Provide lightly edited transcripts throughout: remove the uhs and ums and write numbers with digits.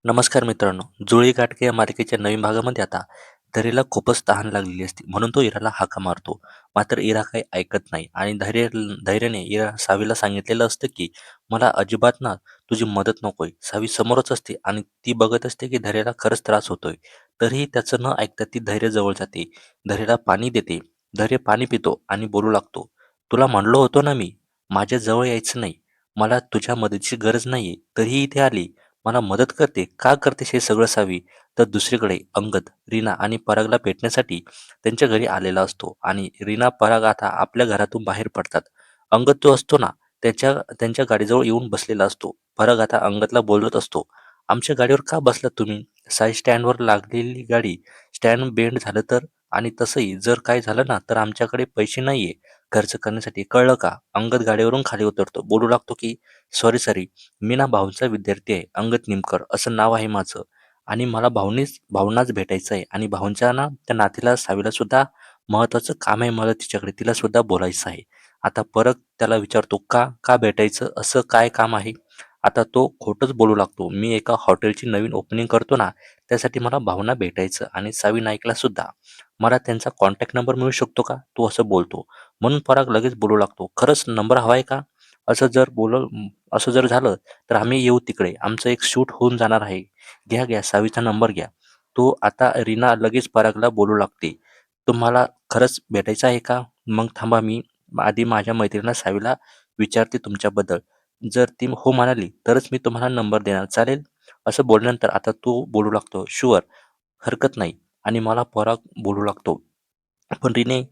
नमस्कार मित्रांनो, जुळी गाठके या मालिकेच्या नवीन भागामध्ये आता धैर्यला खूपच तहान लागलेली असते म्हणून तो इराला हाका मारतो. मात्र इरा काही ऐकत नाही आणि धैर्याने इरा सावीला सांगितलेलं असतं की मला अजिबात ना तुझी मदत नकोय. सावी समोरच असते आणि ती बघत असते की धैर्याला खरंच त्रास होतोय. तरीही त्याचं न ऐकता ती धैर्य जवळ जाते, धैर्याला पाणी देते. धैर्य पाणी पितो आणि बोलू लागतो, तुला म्हणलो होतो ना मी, माझ्या जवळ यायचं नाही. मला तुझ्या मदतीची गरज नाहीये, तरीही इथे आली. मला मदत करते का करतेस हे सगळं सावी. तर दुसरीकडे अंगद रीना आणि परागला भेटण्यासाठी त्यांच्या घरी आलेला असतो आणि रीना पराग आता आपल्या घरातून बाहेर पडतात. अंगद जो असतो ना, त्याच्या त्यांच्या गाडीजवळ येऊन बसलेला असतो. पराग आता अंगदला बोलत असतो, आमच्या गाडीवर का बसलात तुम्ही? साई स्टँडवर लागलेली गाडी, स्टँड बेंड झालं तर, आणि तसंही जर काय झालं ना तर आमच्याकडे पैसे नाहीये खर्च करण्यासाठी, कळलं का? अंगद गाडीवरून खाली उतरतो, बोलू लागतो की सॉरी सॉरी, मी ना भाऊंचा विद्यार्थी आहे, अंगद निमकर असं नाव आहे माझं. आणि मला भाऊंनाच भेटायचं आहे आणि भाऊंच्या ना त्या नातीला सावीला सुद्धा महत्वाचं काम आहे, मला तिच्याकडे तिला सुद्धा बोलायचं आहे. आता परत त्याला विचारतो, का का भेटायचं, असं काय काम आहे? आता तो खोटंच बोलू लागतो, मी एका हॉटेलची नवीन ओपनिंग करतो ना, त्यासाठी मला भावना भेटायचं आणि सावी नाईकला सुद्धा. मला त्यांचा कॉन्टॅक्ट नंबर मिळू शकतो का? तो असं बोलतो. म्हणून पराग लगेच बोलू लागतो, खरंच नंबर हवाय का? असं जर बोल असं जर झालं तर आम्ही येऊ तिकडे. आमचं एक शूट होऊन जाणार आहे. घ्या, घ्या सावीचा नंबर घ्या. तो आता रीना लगेच परागला बोलू लागते, तुम्हाला खरंच भेटायचं आहे का? मग थांबा, मी आधी माझ्या मैत्रिणीला सावीला विचारते तुमच्याबद्दल. जर ती हो म्हणाली तरच मी तुम्हाला नंबर देणार. चालेल? असं बोलल्यानंतर आता तो बोलू लागतो, शुअर, हरकत नाही. आणि मला पराग बोलू लागतो, पण रिने,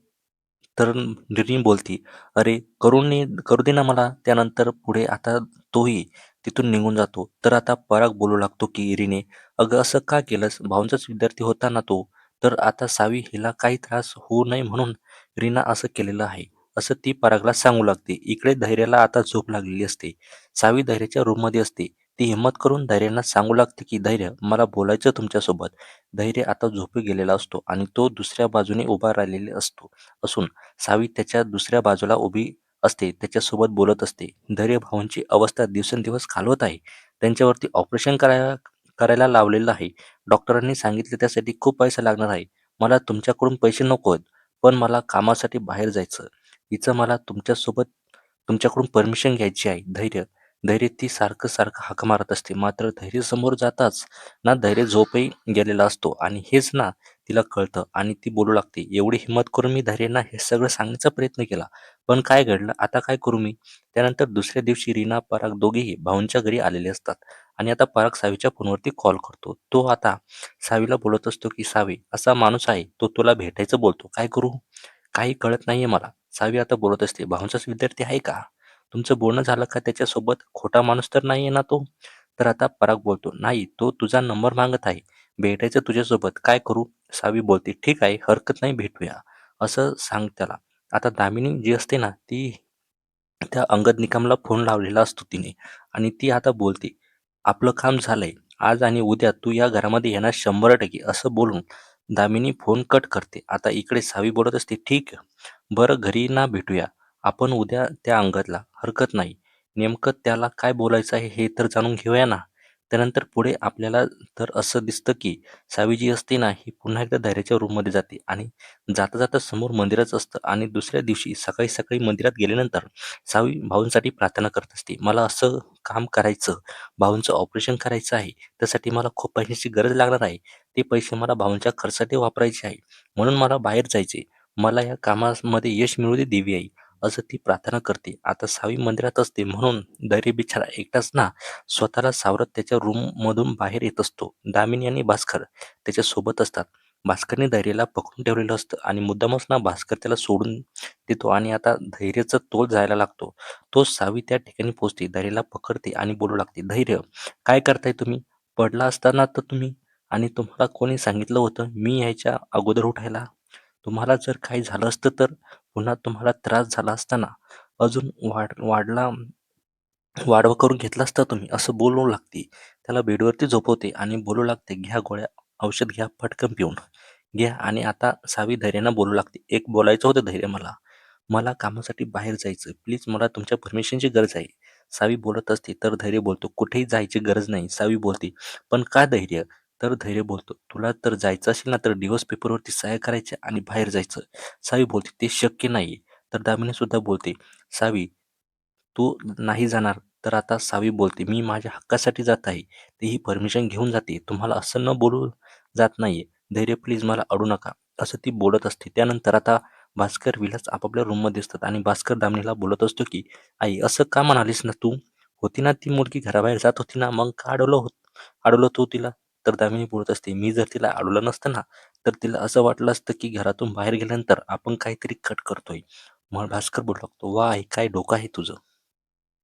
तर रिनी बोलती, "अरे करू दे ना मला." त्यानंतर पुढे आता तोही तिथून निघून जातो. तर आता पराग बोलू लागतो की "रिने, अगं असं का केलंस? भाऊंचाच विद्यार्थी होता ना तो. तर आता सावी हिला काही त्रास होऊ नये म्हणून रीना असं केलेलं आहे." असं ती परागला सांगू लागते. इकडे धैर्याला आता झोप लागलेली असते. सावी धैर्याच्या रूममध्ये असते. ती हिंमत करून धैर्यांना सांगू लागते की "धैर्य, मला बोलायचं तुमच्यासोबत." धैर्य आता झोपी गेलेला असतो आणि तो दुसऱ्या बाजूने उभा राहिलेला असून सावी त्याच्या दुसऱ्या बाजूला उभी असते, त्याच्यासोबत बोलत असते. धैर्य भाऊंची अवस्था दिवसेंदिवस खालवत आहे. त्यांच्यावरती ऑपरेशन करायला लावलेलं आहे. डॉक्टरांनी सांगितले त्यासाठी खूप पैसा लागणार आहे. मला तुमच्याकडून पैसे नको आहेत, पण मला कामासाठी बाहेर जायचं. हिचं मला तुमच्याकडून परमिशन घ्यायची आहे. धैर्य, धैर्य, ती सारखं हाक मारत असते. मात्र धैर्य समोर जाताच ना धैर्य झोपही गेलेला असतो आणि हेच ना तिला कळतं आणि ती बोलू लागते, एवढी हिंमत करून मी धैर्यांना हे सगळं सांगण्याचा प्रयत्न केला, पण काय घडलं, आता काय करू मी? त्यानंतर दुसऱ्या दिवशी रीना पराग दोघेही भाऊंच्या घरी आलेले असतात आणि आता पराग सावीच्या फोनवरती कॉल करतो. तो आता सावीला बोलत असतो की सावी, असा माणूस आहे, तो तुला भेटायचं बोलतो, काय करू? काही कळत नाहीये मला. सावी आता बोलत असते, भाऊंचाच विद्यार्थी आहे का? तुमचं बोलणं झालं का त्याच्यासोबत? खोटा माणूस तर नाहीये ना तो? तर आता पराग बोलतो, नाही, तो तुझा नंबर मागत आहे, भेटायचं तुझ्यासोबत, काय करू? सावी बोलते, ठीक आहे, हरकत नाही, भेटूया, असं सांग त्याला. आता दामिनी जी असते ना, ती त्या अंगद निकमला फोन लावलेला असतो तिने आणि ती आता बोलते, आपलं काम झालंय, आज आणि उद्या तू या घरामध्ये येणार 100%, असं बोलून दामिनी फोन कट करते. आता इकडे सावी बोलत असते, ठीक, बरं घरी ना भेटूया आपण उद्या त्या अंगदला, हरकत नाही. नेमकं त्याला काय बोलायचं आहे हे तर जाणून घेऊया ना. त्यानंतर पुढे आपल्याला तर असं दिसतं की सावी जी असते ना, ही पुन्हा एकदा धैर्याच्या रूममध्ये जाते आणि जाता जाता समोर मंदिरच असतं आणि दुसऱ्या दिवशी सकाळी सकाळी मंदिरात गेल्यानंतर सावी भाऊंसाठी प्रार्थना करत असते, मला असं काम करायचं, भाऊंचं ऑपरेशन करायचं आहे, त्यासाठी मला खूप पैशाची गरज लागणार आहे. ते पैसे मला भाऊंच्या खर्चासाठी वापरायचे आहे, म्हणून मला बाहेर जायचे. मला या कामामध्ये यश मिळू दे देवी आई, असं ती प्रार्थना करते. आता सावी मंदिरात असते म्हणून धैर्य बिचारा एकटाच ना स्वतःला सावरत त्याच्या रूममधून बाहेर येत असतो. दामिनी आणि भास्कर त्याच्या सोबत असतात. भास्करने धैर्याला पकडून ठेवलेलं असतं आणि मुद्दामच ना भास्कर त्याला सोडून देतो आणि आता धैर्यचा तोल जायला लागतो. तो सावी त्या ठिकाणी पोहोचते, धैर्याला पकडते आणि बोलू लागते, धैर्य, काय करताय तुम्ही? पडला असताना तर तुम्ही, आणि तुम्हाला कोणी सांगितलं होतं मी यायच्या अगोदर उठायला? तुम्हाला जर काही झालं असतं तर पुन्हा तुम्हाला त्रास झाला असता ना, अजून वाढवा करून घेतला असता तुम्ही, असं बोलू लागते. त्याला बेडवरती झोपवते आणि बोलू लागते, घ्या गोळ्या, औषध घ्या पटकन पिऊन घ्या. आणि आता सावी धैर्यांना बोलू लागते, एक बोलायचं होतं धैर्य, मला मला कामासाठी बाहेर जायचं, प्लीज मला तुमच्या परमिशनची गरज आहे. सावी बोलत असते तर धैर्य बोलतो, कुठेही जायची गरज नाही. सावी बोलते, पण का धैर्य? तर धैर्य बोलतो, तुला तर जायचं असेल ना तर डिव्होर्स पेपरवरती सह्या करायच्या आणि बाहेर जायचं. सावी बोलते, ते शक्य नाही. तर दामिनी सुद्धा बोलते, सावी तू नाही जाणार. तर आता सावी बोलते, मी माझ्या हक्कासाठी जात आहे. ती ही परमिशन घेऊन जाते. तुम्हाला असं न बोलू जात नाहीये. धैर्य प्लीज मला अडू नका. असं ती बोलत असते. त्यानंतर आता भास्कर विलास आपापल्या रूममध्ये असतात आणि भास्कर दामिनीला बोलत असतो, की "आई असं का म्हणालीस ना तू? होती ना ती मुलगी घराबाहेर जात होती ना, मग का अडवलं तू तिला?" तर दामिनी बोलत असते, "मी जर तिला अडवलं नसतं ना, तर तिला असं वाटलं असतं, की घरातून बाहेर गेल्यानंतर आपण काहीतरी कट करतोय." मग भास्कर बोलू लागतो, "वाह! आई काय डोकं आहे तुझं."